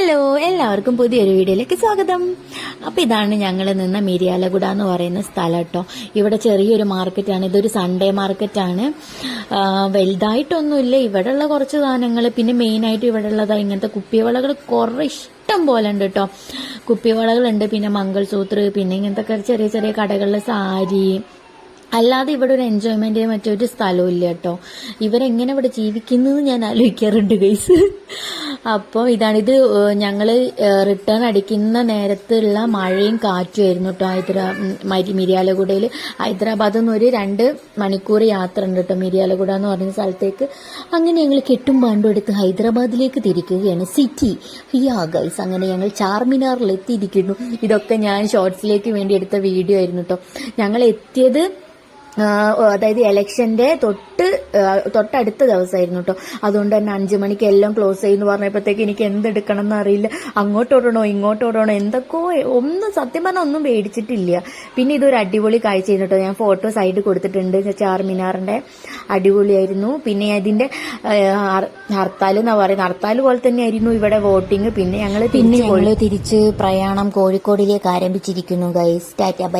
Hello, എല്ലാവർക്കും പുതിയൊരു വീഡിയോയിലേക്ക് സ്വാഗതം. അപ്പൊ ഇതാണ് ഞങ്ങൾ നിന്ന മിരിയാലഗുഡ എന്ന് പറയുന്ന സ്ഥലം കേട്ടോ. ഇവിടെ ചെറിയൊരു മാർക്കറ്റാണ്, ഇതൊരു സൺഡേ മാർക്കറ്റാണ്. വലുതായിട്ടൊന്നുമില്ല, ഇവിടെയുള്ള കുറച്ച് സാധനങ്ങൾ, പിന്നെ മെയിനായിട്ട് ഇവിടെ ഉള്ളതാ ഇങ്ങനത്തെ കുപ്പിവളകൾ കുറേ ഇഷ്ടം പോലെ ഉണ്ട് കേട്ടോ. കുപ്പിവളകളുണ്ട്, പിന്നെ മംഗൾസൂത്ര, പിന്നെ ഇങ്ങനത്തെ ചെറിയ ചെറിയ കടകളിലെ സാരി. അല്ലാതെ ഇവിടെ ഒരു എൻജോയ്മെന്റിന് മറ്റൊരു സ്ഥലവും ഇല്ല കേട്ടോ. ഇവരെങ്ങനെ ഇവിടെ ജീവിക്കുന്നത് ഞാൻ ആലോചിക്കാറുണ്ട് ഗൈസ്. അപ്പോൾ ഇതാണിത്. ഞങ്ങൾ റിട്ടേൺ അടിക്കുന്ന നേരത്തുള്ള മഴയും കാറ്റുമായിരുന്നു കേട്ടോ. മിരിയാലഗുഡയിൽ ഹൈദരാബാദിൽ നിന്ന് ഒരു 2 മണിക്കൂർ യാത്ര ഉണ്ട് കേട്ടോ മിരിയാലഗുഡ എന്ന് പറയുന്ന സ്ഥലത്തേക്ക്. അങ്ങനെ ഞങ്ങൾ കെട്ടും പാണ്ടും എടുത്ത് ഹൈദരാബാദിലേക്ക് തിരിക്കുകയാണ്, സിറ്റി. ഗൈസ്, അങ്ങനെ ഞങ്ങൾ ചാർമിനാറിൽ എത്തിയിരിക്കുന്നു. ഇതൊക്കെ ഞാൻ ഷോർട്സിലേക്ക് വേണ്ടി എടുത്ത വീഡിയോ ആയിരുന്നു കേട്ടോ. ഞങ്ങൾ എത്തിയത് അതായത് ഇലക്ഷന്റെ തൊട്ടടുത്ത ദിവസമായിരുന്നു കേട്ടോ. അതുകൊണ്ട് തന്നെ 5 മണിക്ക് എല്ലാം ക്ലോസ് ചെയ്യുന്നു പറഞ്ഞപ്പോഴത്തേക്ക് എനിക്ക് എന്തെടുക്കണം എന്നറിയില്ല. അങ്ങോട്ടോടണോ ഇങ്ങോട്ടോടണോ എന്തൊക്കെയോ ഒന്നും സത്യം പറഞ്ഞാൽ ഒന്നും മേടിച്ചിട്ടില്ല. പിന്നെ ഇതൊരു അടിപൊളി കാഴ്ചയായിരുന്നു കേട്ടോ. ഞാൻ ഫോട്ടോ സൈഡ് കൊടുത്തിട്ടുണ്ട്. ചാർമിനാറിന്റെ അടിപൊളിയായിരുന്നു. പിന്നെ അതിന്റെ ഹർത്താൽ എന്നാ പറയുന്നത്, ഹർത്താൽ പോലെ തന്നെ ആയിരുന്നു ഇവിടെ വോട്ടിങ്. പിന്നെ ഞങ്ങൾ തിരിച്ച് പ്രയാണം കോഴിക്കോടിലേക്ക് ആരംഭിച്ചിരിക്കുന്നു ഗൈസ്. ടാറ്റ ബൈ.